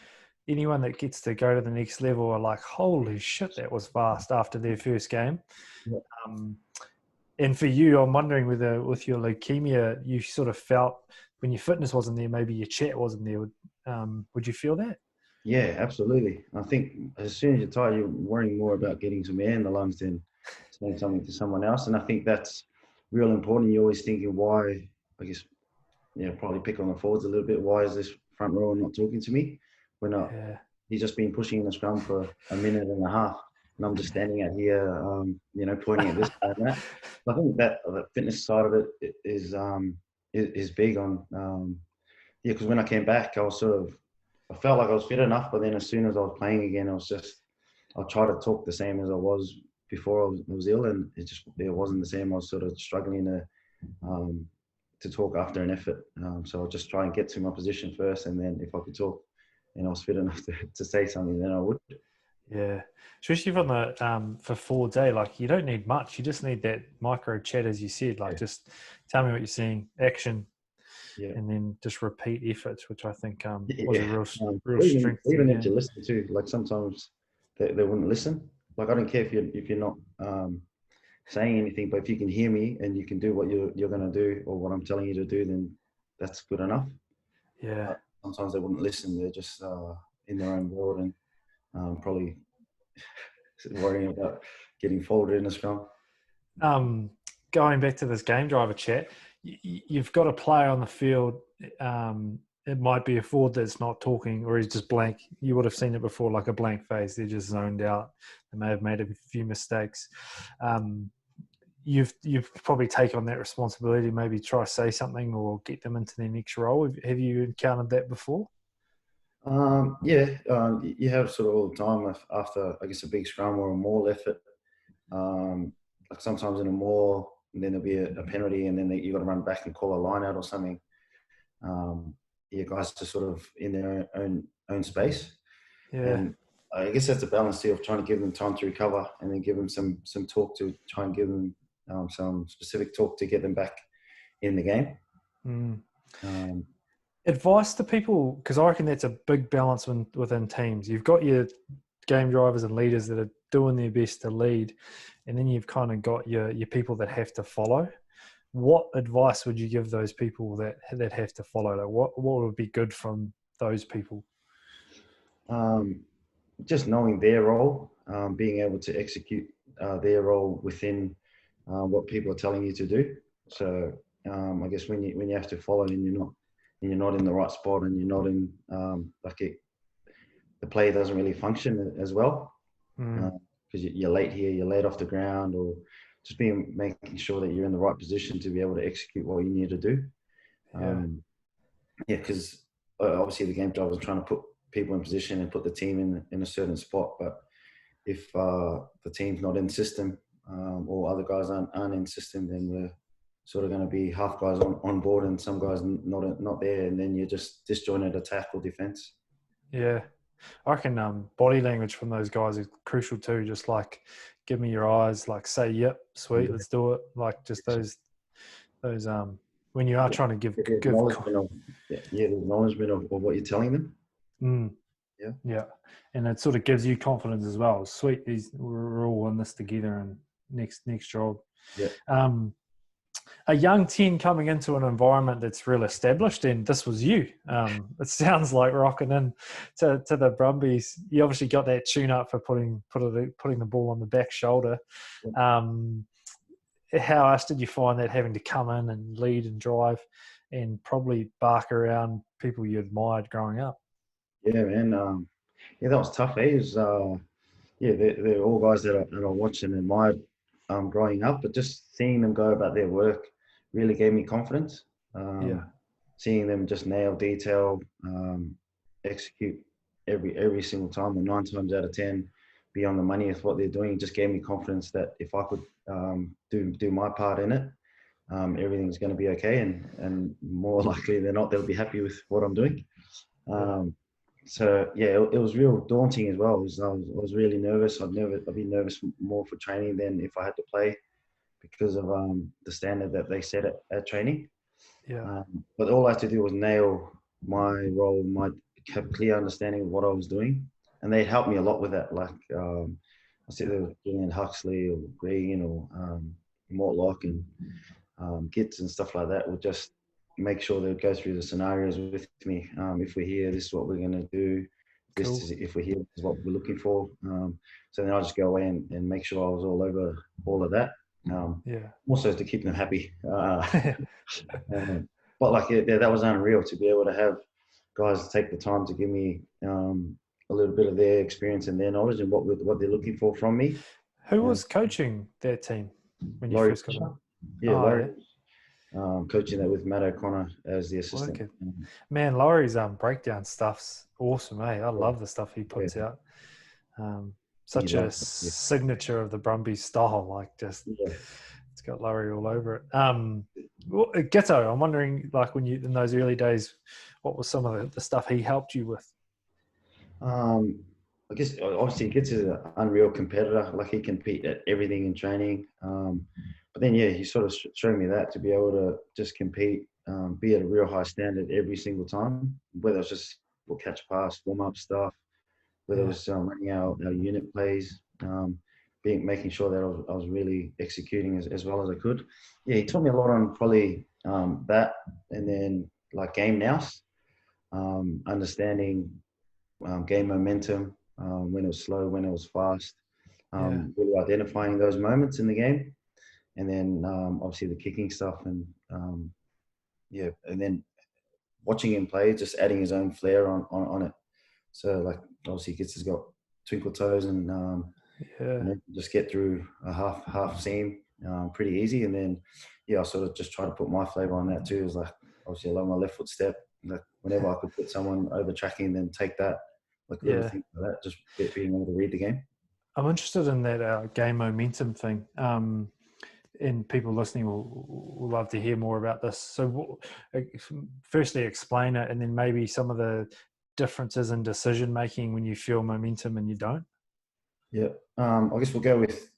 S1: anyone that gets to go to the next level are like, holy shit, that was fast after their first game.
S2: Yeah.
S1: And for you, I'm wondering whether with your leukemia, you sort of felt when your fitness wasn't there, maybe your chat wasn't there. Would you feel that?
S2: Yeah, absolutely. I think as soon as you're tired, you're worrying more about getting some air in the lungs than saying something to someone else. And I think that's real important. You're always thinking, why, I guess, probably pick on the forwards a little bit. Why is this front row not talking to me? We're not. Yeah. He's just been pushing in the scrum for a minute and a half, and I'm just standing out here, pointing at this and that. I think that the fitness side of it is big on, because when I came back, I felt like I was fit enough, but then as soon as I was playing again, I tried to talk the same as I was before I was ill, and it wasn't the same. I was sort of struggling to talk after an effort. So I'll just try and get to my position first, and then if I could talk and I was fit enough to say something, then I would.
S1: Yeah, especially from the for 4 day, like you don't need much. You just need that micro chat, as you said. Like just tell me what you're seeing, action, and then just repeat efforts, which I think was a real strength.
S2: Even if you listen to, like sometimes they wouldn't listen. Like I don't care if you're not saying anything, but if you can hear me and you can do what you're going to do or what I'm telling you to do, then that's good enough.
S1: Yeah.
S2: Sometimes they wouldn't listen. They're just in their own world and probably worrying about getting folded in a scrum.
S1: Going back to this game driver chat, you've got a player on the field. It might be a forward that's not talking, or he's just blank. You would have seen it before, like a blank face. They're just zoned out. They may have made a few mistakes. You've probably taken on that responsibility. Maybe try to say something or get them into their next role. Have you encountered that before?
S2: You have sort of all the time after, I guess, a big scrum or a maul effort. Like sometimes in a maul, and then there'll be a penalty, and then you got to run back and call a line out or something. Guys are sort of in their own space.
S1: Yeah.
S2: And I guess that's a balance too, of trying to give them time to recover, and then give them some talk to try and give them some specific talk to get them back in the game.
S1: Advice to people, because I reckon that's a big balance within teams. You've got your game drivers and leaders that are doing their best to lead, and then you've kind of got your people that have to follow. What advice would you give those people that have to follow? Like what would be good from those people?
S2: Just knowing their role, being able to execute their role within what people are telling you to do. So I guess when you have to follow and you're not in the right spot, and you're not in the play doesn't really function as well, because you're late here, you're late off the ground, or just making sure that you're in the right position to be able to execute what you need to do. Because obviously the game driver is trying to put people in position and put the team in a certain spot. But if the team's not in system, or other guys aren't in system, then we're sort of going to be half guys on board and some guys not there, and then you're just disjointed attack or defense.
S1: Yeah. I reckon body language from those guys is crucial too. Just like, give me your eyes, like say, yep, sweet, let's do it. Like just those when you are trying to give
S2: acknowledgement of what you're telling them.
S1: Yeah, and it sort of gives you confidence as well. Sweet, we're all in this together, and next job. A young 10 coming into an environment that's real established, and this was you. It sounds like rocking in to the Brumbies. You obviously got that tune up for putting the ball on the back shoulder. how else did you find that, having to come in and lead and drive and probably bark around people you admired growing up?
S2: Yeah, man. Yeah, that was tough. Eh? It was, yeah, they're all guys that I watched and admired growing up, but just seeing them go about their work really gave me confidence.
S1: Yeah.
S2: Seeing them just nail detail, execute every single time, or 9 times out of 10, be on the money with what they're doing, just gave me confidence that if I could do my part in it, everything's going to be okay, and more likely than not, they'll be happy with what I'm doing. So yeah, it was real daunting as well. I was really nervous. I'd be nervous more for training than if I had to play, because of the standard that they set at training.
S1: Yeah.
S2: But all I had to do was nail my role, have clear understanding of what I was doing, and they helped me a lot with that. Like I said, there was Julian Huxley or Gregan or Mortlock and Gits and stuff like that would just make sure they'd go through the scenarios with me. If we're here, this is what we're going to do.
S1: Cool.
S2: If we're here, this is what we're looking for. So then I just go away and make sure I was all over all of that. Also to keep them happy. But like, yeah, that was unreal to be able to have guys take the time to give me a little bit of their experience and their knowledge and what they're looking for from me.
S1: Who was coaching that team when you
S2: Laurie,
S1: first got in?
S2: Yeah, Laurie. Coaching that with Matt O'Connor as the assistant.
S1: Okay. Man, Laurie's breakdown stuff's awesome, eh? I love the stuff he puts out. Such a signature of the Brumbies style, like just it's got Laurie all over it. Ghetto, I'm wondering, like, when you in those early days, what was some of the stuff he helped you with?
S2: I guess obviously Gets is an unreal competitor. Like, he can compete at everything in training. But then, yeah, he sort of showed me that to be able to just compete, be at a real high standard every single time, whether it's just catch pass, warm up stuff, whether it was running our unit plays, making sure that I was really executing as well as I could. Yeah, he taught me a lot on probably that, and then like game nous, understanding game momentum, when it was slow, when it was fast, really identifying those moments in the game. And then obviously the kicking stuff and and then watching him play, just adding his own flair on it. So like obviously Gits has got twinkle toes and just get through a half seam pretty easy. And then I sort of just try to put my flavor on that too. It was like obviously I love my left foot step. Like whenever I could put someone over tracking, then take that, like little things like that, just being able to read the game.
S1: I'm interested in that game momentum thing. And people listening will love to hear more about this. So firstly, explain it, and then maybe some of the differences in decision making when you feel momentum and you don't.
S2: Yeah, I guess we'll go with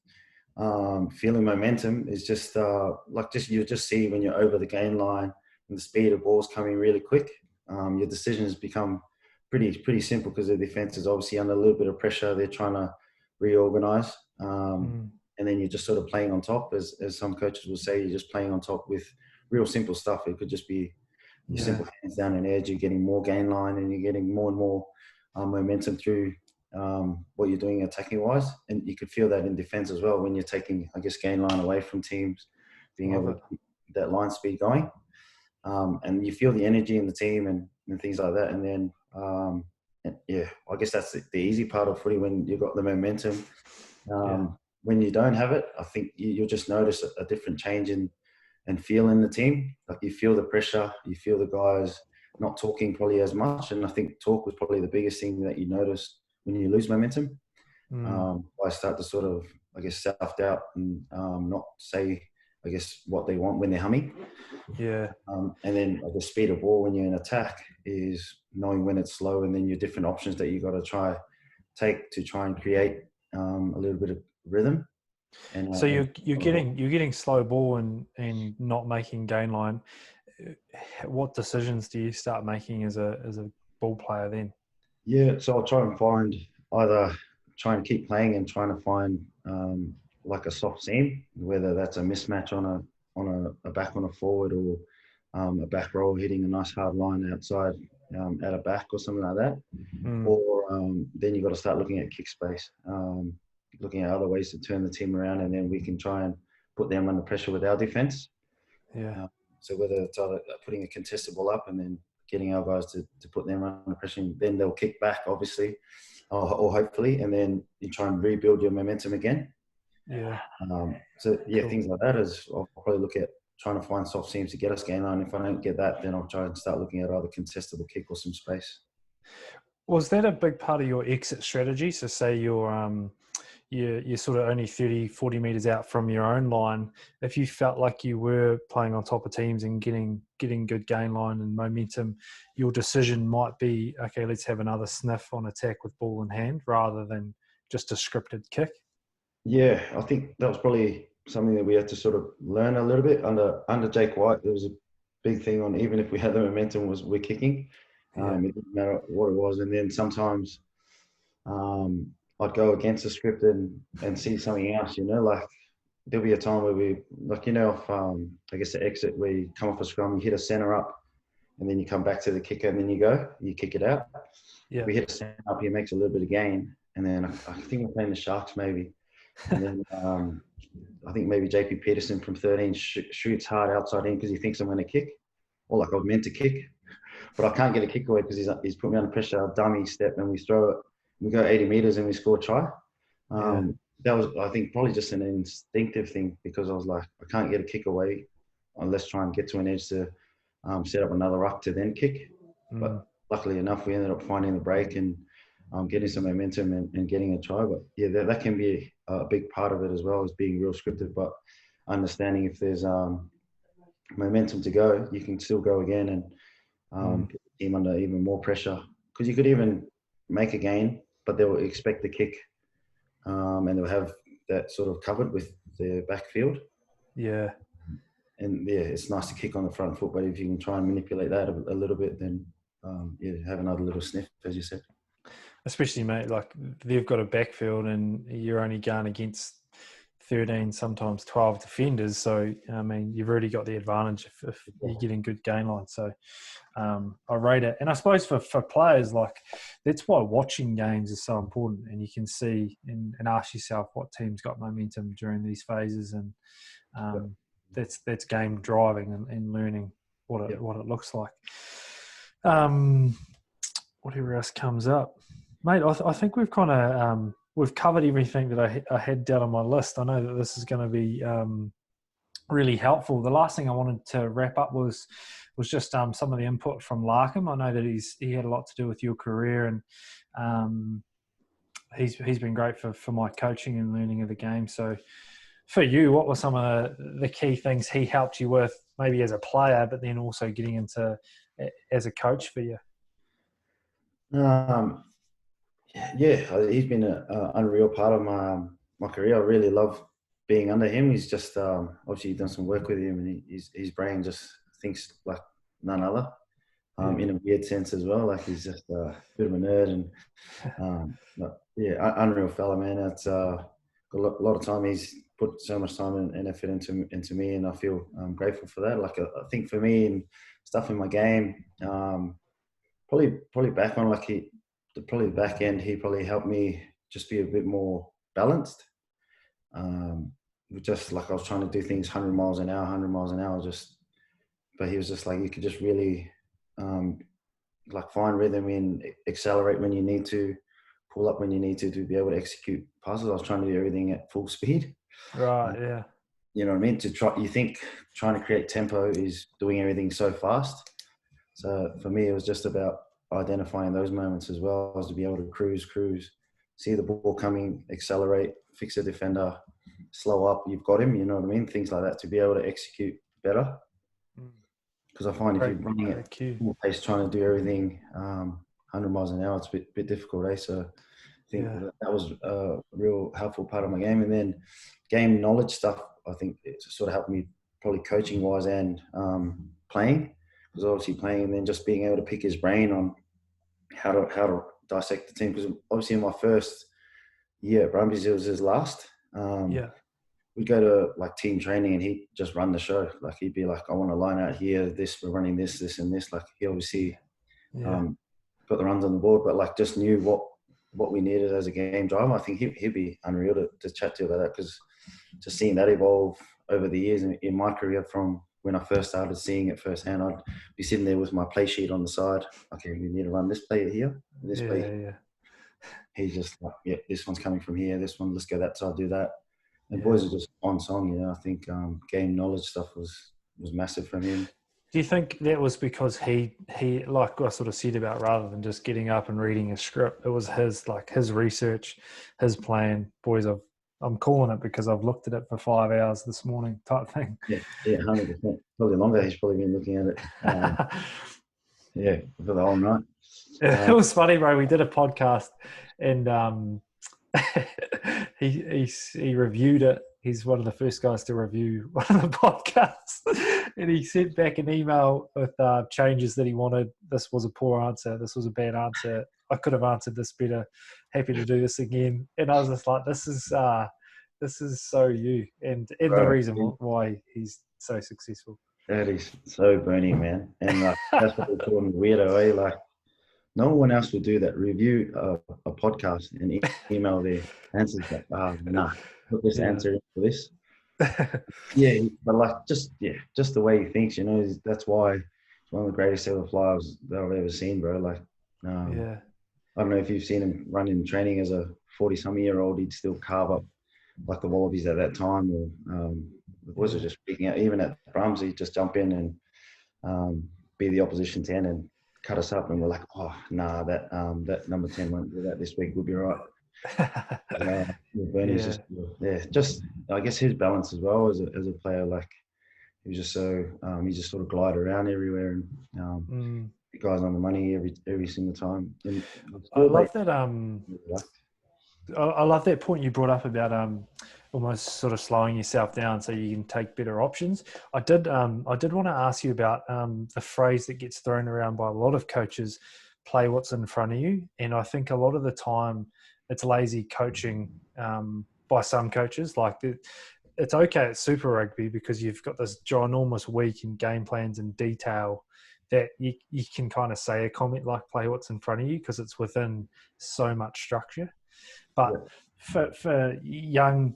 S2: feeling momentum is just you just see when you're over the gain line and the speed of balls coming really quick. Your decisions become pretty simple because the defense is obviously under a little bit of pressure. They're trying to reorganize. And then you're just sort of playing on top, as some coaches will say, you're just playing on top with real simple stuff. It could just be simple hands down an edge. You're getting more gain line and you're getting more and more momentum through what you're doing attacking wise. And you could feel that in defense as well when you're taking, I guess, gain line away from teams, being able to keep that line speed going. And you feel the energy in the team and things like that. And then, I guess that's the easy part of footy when you've got the momentum. When you don't have it, I think you'll just notice a different change and feel in the team. Like you feel the pressure, you feel the guys not talking probably as much. And I think talk was probably the biggest thing that you notice when you lose momentum. I start to sort of, I guess, self-doubt and not say, I guess, what they want when they're humming. And then the speed of ball when you're in attack is knowing when it's slow, and then your different options that you got to try and create a little bit of rhythm. And
S1: so you're getting slow ball and not making gain line. What decisions do you start making as a ball player then?
S2: Yeah, so I'll try and find either try and keep playing and trying to find like a soft seam, whether that's a mismatch on a back on a forward or a back roll hitting a nice hard line outside at a back or something like that. Or then you've got to start looking at kick space, looking at other ways to turn the team around, and then we can try and put them under pressure with our defence.
S1: Yeah.
S2: So whether it's either putting a contested ball up and then getting our guys to put them under pressure, and then they'll kick back, obviously, or hopefully, and then you try and rebuild your momentum again.
S1: Yeah.
S2: So yeah,
S1: Cool.
S2: things like that is I'll probably look at trying to find soft seams to get us game line. If I don't get that, then I'll try and start looking at either contestable kick or some space.
S1: Was that a big part of your exit strategy? So say you're sort of only 30, 40 metres out from your own line. If you felt like you were playing on top of teams and getting good gain line and momentum, your decision might be, okay, let's have another sniff on attack with ball in hand rather than just a scripted kick.
S2: Yeah, I think that was probably something that we had to sort of learn a little bit under Jake White. There was a big thing on, even if we had the momentum, was we're kicking. It didn't matter what it was. And then sometimes I'd go against the script and see something else, like there'll be a time where we, like, if I guess the exit where you come off a scrum, you hit a centre up and then you come back to the kicker and then you kick it out.
S1: Yeah.
S2: We hit a centre up, he makes a little bit of gain. And then I think we're playing the Sharks maybe. And then I think maybe JP Peterson from 13 shoots hard outside in because he thinks I'm going to kick, or like I was meant to kick, but I can't get a kick away because he's put me under pressure. A dummy step and we throw it. We go 80 meters and we score a try. That was, I think, probably just an instinctive thing because I was like, I can't get a kick away unless try and get to an edge to set up another ruck to then kick. But luckily enough, we ended up finding the break and getting some momentum and getting a try. But yeah, that can be a big part of it as well, as being real scripted, but understanding if there's momentum to go, you can still go again and put the team under even more pressure. Because you could even make a gain, but they'll expect the kick and they'll have that sort of covered with their backfield.
S1: Yeah.
S2: And yeah, it's nice to kick on the front foot, but if you can try and manipulate that a little bit, then have another little sniff, as you said.
S1: Especially, mate, like they've got a backfield and you're only going against 13, sometimes 12 defenders. So, I mean, you've already got the advantage if you're getting good gain line. So I rate it. And I suppose for players, like that's why watching games is so important. And you can see and ask yourself what team's got momentum during these phases. And that's game driving and learning what it looks like. Whatever else comes up. Mate, I think we've kind of we've covered everything that I had down on my list. I know that this is going to be really helpful. The last thing I wanted to wrap up was just some of the input from Larkham. I know that he had a lot to do with your career, and he's been great for my coaching and learning of the game. So, for you, what were some of the key things he helped you with, maybe as a player, but then also getting into as a coach for you?
S2: Yeah, he's been an unreal part of my career. I really love being under him. He's just obviously done some work with him, and his brain just thinks like none other. In a weird sense as well. Like he's just a bit of a nerd, and unreal fella, man. It's got a lot of time. He's put so much time and effort into me, and I feel grateful for that. Like I think for me and stuff in my game, probably back on probably the back end, he probably helped me just be a bit more balanced. Just like I was trying to do things 100 miles an hour, but he was just like, you could just really like find rhythm in, accelerate when you need to, pull up when you need to be able to execute passes. I was trying to do everything at full speed.
S1: Right, yeah.
S2: You know what I mean? You think trying to create tempo is doing everything so fast. So for me, it was just about identifying those moments as well, as to be able to cruise, see the ball coming, accelerate, fix a defender, slow up, you've got him, you know what I mean? Things like that to be able to execute better. Because I find if you're running at full pace trying to do everything 100 miles an hour, it's a bit difficult, So I think that was a real helpful part of my game. And then game knowledge stuff, I think it sort of helped me probably coaching-wise and playing. Because obviously playing and then just being able to pick his brain on how to dissect the team. Because obviously in my first year at Brumbies, it was his last. We'd go to like team training and he'd just run the show. Like he'd be like, I want to line out here, we're running this and this. Like he obviously got the runs on the board, but like just knew what we needed as a game driver. I think he'd be unreal to chat to about that, because just seeing that evolve over the years in my career, from when I first started seeing it firsthand, I'd be sitting there with my play sheet on the side. Okay, we need to run this play here, this play.
S1: Yeah.
S2: He's just like, yeah, this one's coming from here. This one, let's go that side, do that. And
S1: Yeah.
S2: boys are just on song. You know, I think game knowledge stuff was massive from him.
S1: Do you think that was because he like I sort of said about, rather than just getting up and reading a script, it was his research, his plan? Boys, I'm calling it because I've looked at it for 5 hours this morning, type thing.
S2: Yeah, 100%. Probably longer. He's probably been looking at it. Yeah, for the whole night.
S1: It was funny, bro. We did a podcast, and he reviewed it. He's one of the first guys to review one of the podcasts, and he sent back an email with changes that he wanted. This was a poor answer. This was a bad answer. I could have answered this better. Happy to do this again. And I was just like, this is so you, and the reason why he's so successful.
S2: That is so burning, man. And like, that's what we call him, weirdo, eh? Like, no one else would do that. Review a podcast and email their answers like, nah, put this answer in for this. Yeah, but like, just the way he thinks, you know, that's why he's one of the greatest ever flyers that I've ever seen, bro. Like, I don't know if you've seen him run in training as a 40-something-year-old, he'd still carve up like the Wallabies at that time, or the boys are just freaking out. Even at Brumbies, he'd just jump in and be the opposition 10 and cut us up, and we're like, oh, nah, that number 10 won't do that this week. We'll be right. Bernie's just I guess his balance as well as a player. Like, he was just so he just sort of glide around everywhere, and guys on the money every single time. And
S1: I love that. I love that point you brought up about almost sort of slowing yourself down so you can take better options. I did want to ask you about the phrase that gets thrown around by a lot of coaches: play what's in front of you. And I think a lot of the time it's lazy coaching by some coaches. Like, it's okay at Super Rugby because you've got this ginormous week in game plans and detail that you can kind of say a comment like play what's in front of you because it's within so much structure. But for young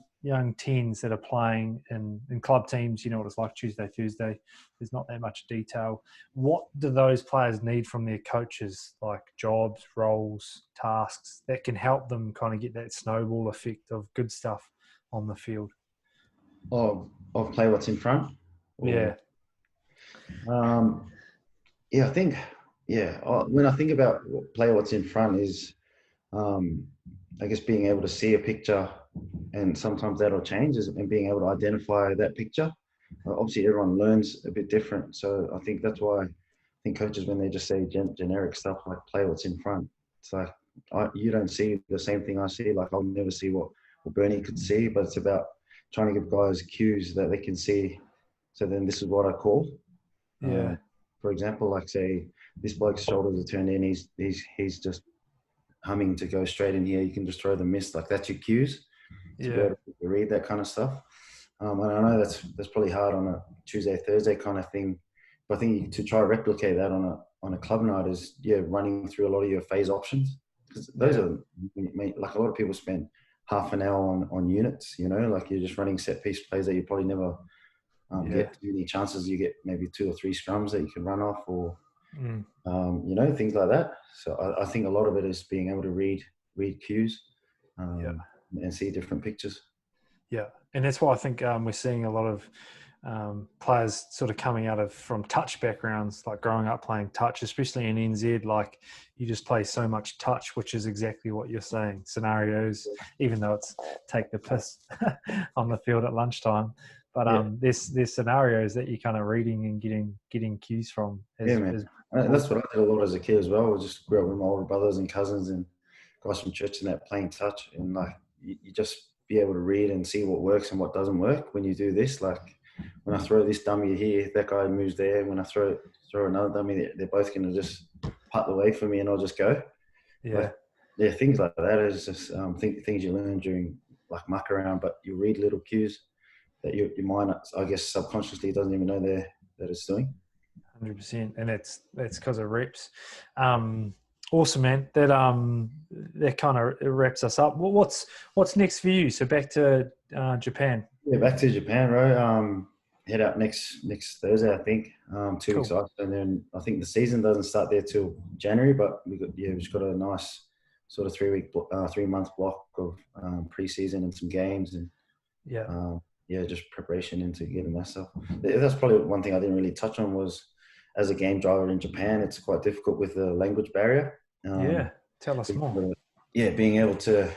S1: teens that are playing in club teams, you know what it's like Tuesday, Thursday, there's not that much detail. What do those players need from their coaches, like jobs, roles, tasks, that can help them kind of get that snowball effect of good stuff on the field?
S2: Of play what's in front?
S1: Yeah.
S2: I think, when I think about play what's in front is, I guess being able to see a picture, and sometimes that'll change, and being able to identify that picture. Obviously, everyone learns a bit different. So I think that's why I think coaches, when they just say generic stuff like play what's in front, it's like, you don't see the same thing I see. Like, I'll never see what Bernie could see, but it's about trying to give guys cues that they can see. So then this is what I call.
S1: Yeah.
S2: For example, like, say this bloke's shoulders are turned in. He's just humming to go straight in here. You can just throw the mist. Like, that's your cues to be able to read that kind of stuff. And I know that's probably hard on a Tuesday, Thursday kind of thing. But I think to try to replicate that on a club night is running through a lot of your phase options, because those are, like, a lot of people spend half an hour on units. You know, like, you're just running set piece plays that you probably never get too many chances. You get maybe 2 or 3 scrums that you can run off, or things like that. So I think a lot of it is being able to read cues and see different pictures. Yeah,
S1: and that's why I think we're seeing a lot of players sort of coming out from touch backgrounds, like growing up playing touch, especially in NZ. Like, you just play so much touch, which is exactly what you're saying. Scenarios, even though it's take the piss on the field at lunchtime. But there's scenarios that you're kind of reading and getting cues from.
S2: Man. That's what I did a lot as a kid as well. I just grew up with my older brothers and cousins and guys from church and that, playing touch. And like, you just be able to read and see what works and what doesn't work when you do this. Like, when I throw this dummy here, that guy moves there. When I throw another dummy, they're both going to just putt the way for me and I'll just go. Things like that is just things you learn during, like, muck around, but you read little cues that your mind, I guess, subconsciously doesn't even know that it's doing.
S1: 100%, and it's because of reps. Awesome, man. That kind of wraps us up. Well, what's next for you? So back to Japan.
S2: Yeah, back to Japan, bro. Head out next Thursday, I think. 2 weeks
S1: Cool.
S2: after, and then I think the season doesn't start there till January. But we've just got a nice sort of 3-month block of pre-season and some games, and
S1: Yeah.
S2: yeah, just preparation into getting that stuff. That's probably one thing I didn't really touch on was as a game driver in Japan, it's quite difficult with the language barrier.
S1: Yeah. Tell us
S2: Being
S1: more.
S2: able to- yeah, being able to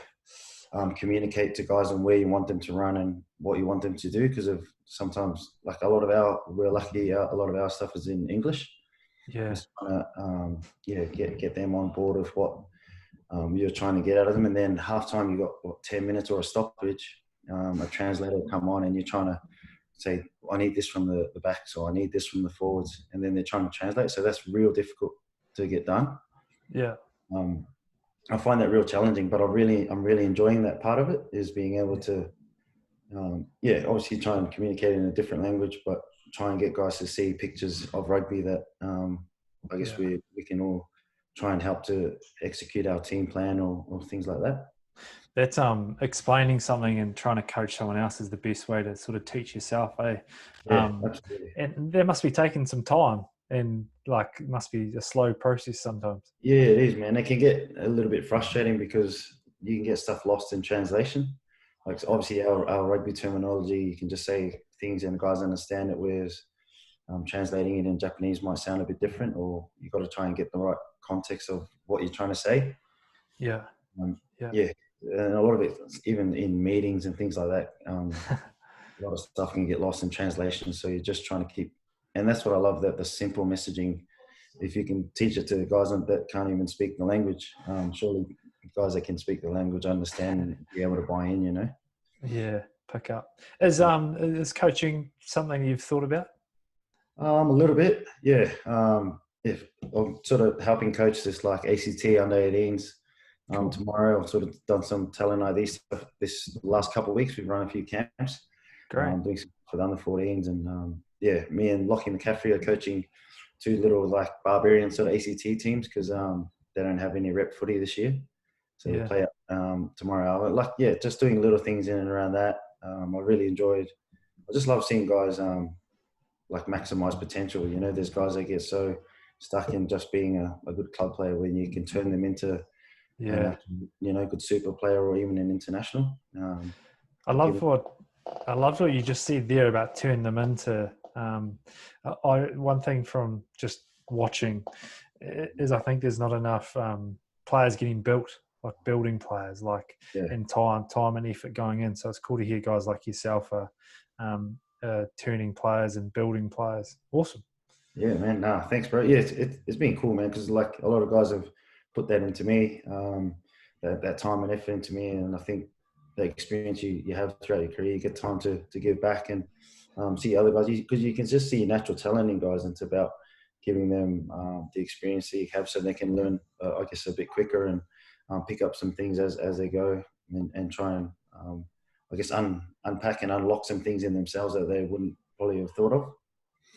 S2: communicate to guys on where you want them to run and what you want them to do, because of sometimes like we're lucky a lot of our stuff is in English.
S1: Yeah.
S2: Just trying to get them on board with what you're trying to get out of them, and then halftime you got 10 minutes or a stoppage, a translator will come on and you're trying to say, I need this from the backs or I need this from the forwards, and then they're trying to translate. So that's real difficult to get done.
S1: Yeah.
S2: I find that real challenging, but I'm really enjoying that part of it, is being able to, obviously try and communicate in a different language, but try and get guys to see pictures of rugby that I guess we can all try and help to execute our team plan or things like that.
S1: That's explaining something and trying to coach someone else is the best way to sort of teach yourself, eh?
S2: Yeah, absolutely.
S1: And there must be taking some time, and like it must be a slow process sometimes.
S2: Yeah, it is, man. It can get a little bit frustrating because you can get stuff lost in translation. Like obviously our rugby terminology, you can just say things and guys understand it, whereas translating it in Japanese might sound a bit different, or you've got to try and get the right context of what you're trying to say.
S1: Yeah.
S2: Yeah. And a lot of it, even in meetings and things like that, a lot of stuff can get lost in translation. So you're just trying to keep, and that's what I love, that the simple messaging, if you can teach it to guys that can't even speak the language, surely guys that can speak the language understand and be able to buy in, you know?
S1: Yeah. Pick up. Is coaching something you've thought about?
S2: A little bit, yeah. If I'm sort of helping coach this like ACT under 18s.
S1: Cool.
S2: Tomorrow I've sort of done some talent ID stuff. This last couple of weeks we've run a few camps.
S1: Great.
S2: Doing some for the under 14s, and me and Lockie McCaffrey are coaching 2 little like barbarian sort of ACT teams, because they don't have any rep footy this year. So we play tomorrow. Like just doing little things in and around that. I really enjoyed. I just love seeing guys like maximize potential. You know, there's guys that get so stuck in just being a good club player when you can turn them into good super player or even an international.
S1: I loved what you just said there about turning them into. One thing from just watching is I think there's not enough players getting built, like building players, in time and effort going in. So it's cool to hear guys like yourself are turning players and building players. Awesome.
S2: Yeah, man. Nah, thanks, bro. Yeah, it's been cool, man, because like a lot of guys have put that into me, that time and effort into me, and I think the experience you have throughout your career, you get time to give back and see other guys, because you can just see natural talent in guys, and it's about giving them the experience that you have so they can learn, I guess, a bit quicker and pick up some things as they go, and try and I guess unpack and unlock some things in themselves that they wouldn't probably have thought of.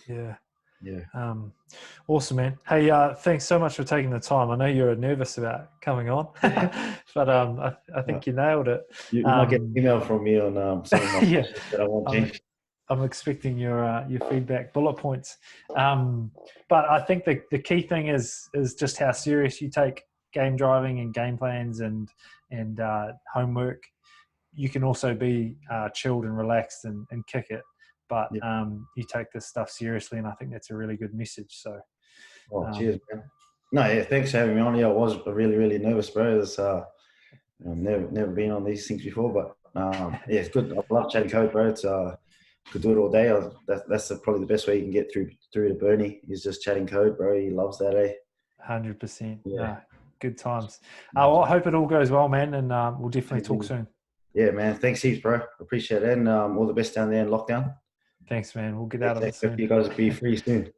S1: Yeah.
S2: Yeah.
S1: Awesome, man. Hey, thanks so much for taking the time. I know you were nervous about coming on, but I think you nailed it.
S2: You might get an email from me on some of my questions that I want changed.
S1: I'm expecting your feedback, bullet points. But I think the key thing is just how serious you take game driving and game plans and homework. You can also be chilled and relaxed and kick it, but you take this stuff seriously, and I think that's a really good message. So,
S2: cheers, man. No, yeah, thanks for having me on. Yeah, I was really, really nervous, bro. It's I've never been on these things before, but yeah, it's good. I love chatting code, bro. It's could do it all day. That's probably the best way you can get through to Bernie, is just chatting code, bro. He loves that, eh?
S1: 100%. Yeah, good times. Well, I hope it all goes well, man, and we'll definitely talk soon.
S2: Yeah, man. Thanks heaps, bro. Appreciate it, and all the best down there in lockdown.
S1: Thanks, man. We'll get out of it soon.
S2: Hope you guys will be free soon.